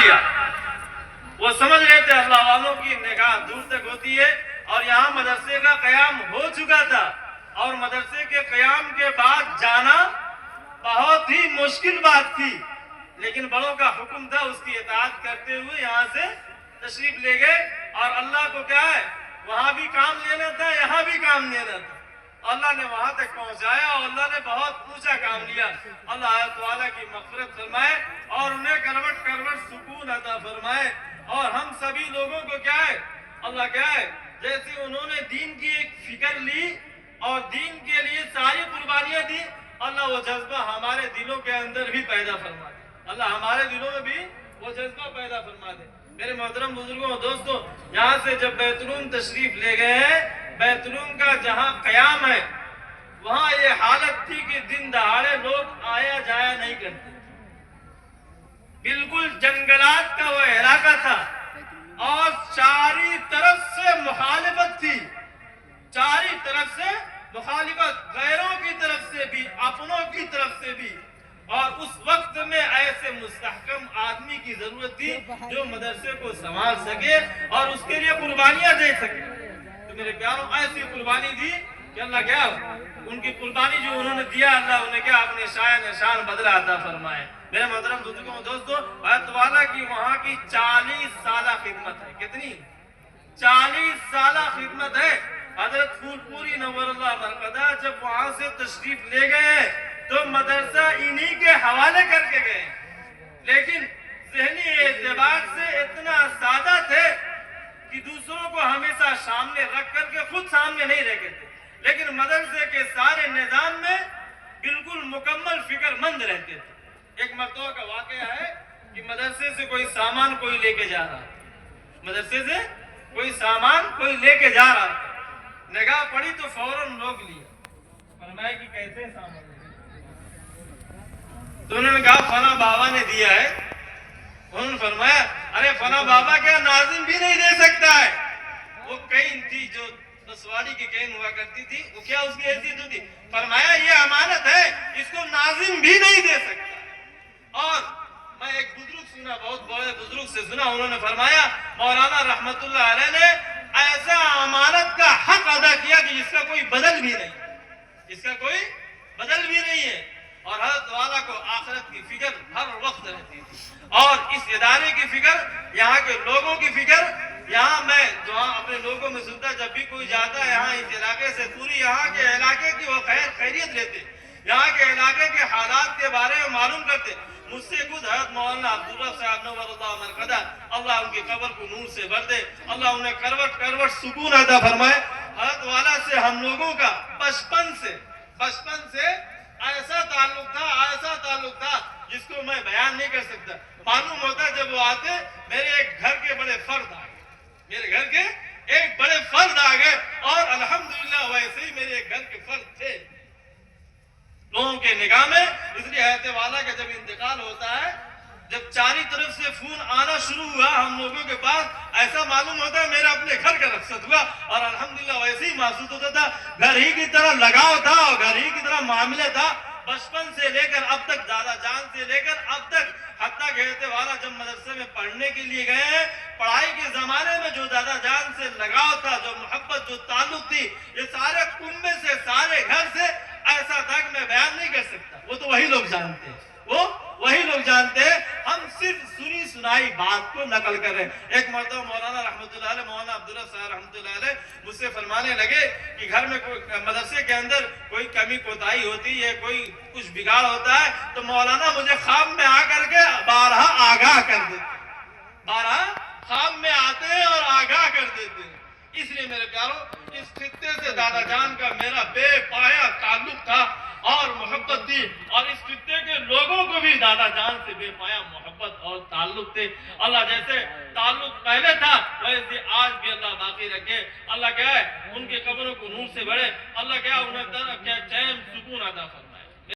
دیا. وہ سمجھ رہے تھے اللہ والوں کی نگاہ دور تک ہوتی ہے، اور یہاں مدرسے کا قیام ہو چکا تھا، اور مدرسے کے قیام کے بعد جانا بہت ہی مشکل بات تھی، لیکن بڑوں کا حکم تھا، اس کی اطاعت کرتے ہوئے یہاں سے تشریف لے گئے. اور اللہ کو کیا ہے، وہاں بھی کام لینا تھا، یہاں بھی کام لینا تھا. اللہ نے وہاں تک پہنچایا، اور اللہ نے بہت اونچا کام لیا. اللہ تعالیٰ کی مغفرت فرمائے اور انہیں کروٹ کروٹ سکون عطا فرمائے. اور ہم سبھی لوگوں کو کیا ہے، اللہ کیا ہے، جیسے انہوں نے دین کی ایک فکر لی اور دین کے لیے ساری قربانیاں دی، اللہ وہ جذبہ ہمارے دلوں کے اندر بھی پیدا فرما دے. اللہ ہمارے دلوں میں بھی وہ جذبہ پیدا فرما دے. میرے محترم بزرگوں اور دوستوں، یہاں سے جب بیت العلوم تشریف لے گئے ہیں، بیت العلوم کا جہاں قیام ہے وہاں یہ حالت تھی کہ دن دہاڑے لوگ آیا جایا نہیں کرتے. بالکل جنگلات کا وہ علاقہ تھا، اور چاری طرف سے مخالفت تھی، چاری طرف سے مخالفت، غیروں کی طرف سے بھی اپنوں کی طرف سے بھی. اور اس وقت میں ایسے مستحکم آدمی کی ضرورت تھی جو مدرسے کو سنبھال سکے اور اس کے لیے قربانیاں دے سکے. تو میرے پیاروں، ایسی قربانی دی کہ اللہ کیا، ان کی قربانی جو انہوں نے دیا، اللہ انہیں کیا اپنے شان بدلہ عطا فرمائے. میرے محترم بزرگوں اور دوستوں، اللہ تعالیٰ کی وہاں کی 40 سالہ خدمت ہے. کتنی؟ 40 سالہ خدمت ہے. حضرت پھول پوری نور اللہ مرقدہ جب وہاں سے تشریف لے گئے تو مدرسہ انہی کے حوالے کر کے گئے، لیکن ذہنی اعتبار سے اتنا سادہ تھے کہ دوسروں کو ہمیشہ سامنے رکھ کر کے خود سامنے نہیں رکھتے تھے، لیکن مدرسے کے سارے نظام میں بالکل مکمل فکر مند رہتے تھے. ایک مرتبہ کا واقعہ ہے کہ مدرسے سے کوئی سامان کوئی لے کے جا رہا تھا، مدرسے سے کوئی سامان کوئی لے کے جا رہا تھا. نگاہ پڑی تو فوراً روک لیا، فرمایا کہ کیسے سامان؟ تو انہوں نے کہا فلاں بابا نے دیا ہے. انہوں نے فرمایا ارے فلاں بابا کیا ناظم بھی نہیں دے سکتا ہے. وہ کین تھی جو نسواری کی کین ہوا کرتی تھی، وہ کیا اس کی حیثیت ہوتی؟ فرمایا یہ امانت ہے، اس کو ناظم بھی نہیں دے سکتا. اور میں ایک بزرگ سنا، بہت بڑے بزرگ سے سنا، انہوں نے فرمایا مولانا رحمت اللہ علیہ نے ایسا امانت کا حق ادا کیا کہ جس کا کوئی بدل بھی نہیں، جس کا کوئی بدل بھی نہیں ہے. اور حضرت والا کو آخرت کی فکر ہر وقت رہتی تھی، اور اس ادارے کی فکر، یہاں کے لوگوں کی فکر. یہاں میں جو اپنے لوگوں میں سنتا، جب بھی کوئی جاتا ہے یہاں اس علاقے سے، پوری یہاں کے علاقے کی وہ خیریت لیتے، یہاں کے علاقے کے حالات کے بارے میں معلوم کرتے. مجھ سے خود حضرت مولانا عبداللہ صاحب نور اللہ مرقدہ، اللہ ان کی قبر کو نور سے بھر دے، اللہ انہیں کروٹ کروٹ سکون عطا فرمائے. حضرت والا سے ہم لوگوں کا بچپن سے ایسا تعلق تھا جس کو میں بیان نہیں کر سکتا. معلوم ہوتا جب وہ آتے، میرے ایک گھر کے بڑے فرد آ گئے، اور الحمدللہ ویسے ہی میرے ایک گھر کے فرد تھے لوگوں کے نگاہ میں. اس لیے حضرت والا کا جب انتقال ہوتا ہے، جب چاری طرف سے فون آنا شروع ہوا ہم لوگوں کے پاس، ایسا معلوم ہوتا ہے میرا اپنے گھر کا رخصت ہوا. اور الحمدللہ ویسے ہی محسوس ہوتا تھا، گھر ہی کی طرح لگاؤ تھا اور گھر ہی کی طرح معاملہ تھا. بچپن سے لے کر اب تک، دادا جان سے لے کر اب تک، حتیٰ کہ حضرت والا جب مدرسے میں پڑھنے کے لیے گئے ہیں، پڑھائی کے زمانے میں جو دادا جان سے لگاؤ تھا، جو محبت، جو تعلق تھی، یہ سارے کنبے سے، سارے گھر سے ایسا تھا کہ میں بیان نہیں کر سکتا. وہ تو وہی لوگ جانتے ہیں، ہم صرف سنی سنائی بات کو نقل کر رہے ہیں. ایک مرتبہ مولانا رحمت اللہ علیہ، مولانا عبداللہ صاحب رحمت اللہ علیہ مجھ سے فرمانے لگے کہ گھر میں کوئی مدرسے کے اندر کوئی کمی کوتاہی ہوتی ہے، کوئی کچھ بگاڑ ہوتا ہے، تو مولانا مجھے خواب میں آ کر کے بارہا آگاہ کر دیتے، بارہا خواب میں آتے اور آگاہ کر دیتے. اس لیے میرے پیاروں، اس خطے سے دادا جان کا میرا بے پایا تعلق تھا اور محبت تھی، اور اس خطے کے لوگوں کو بھی دادا جان سے بے پایا محبت اور تعلق تھے. اللہ جیسے تعلق پہلے تھا ویسے آج بھی اللہ باقی رکھے. اللہ کیا ہے ان کی قبروں کو نور سے بھرے. اللہ کیا انہیں چین سکون عطا فرمائے.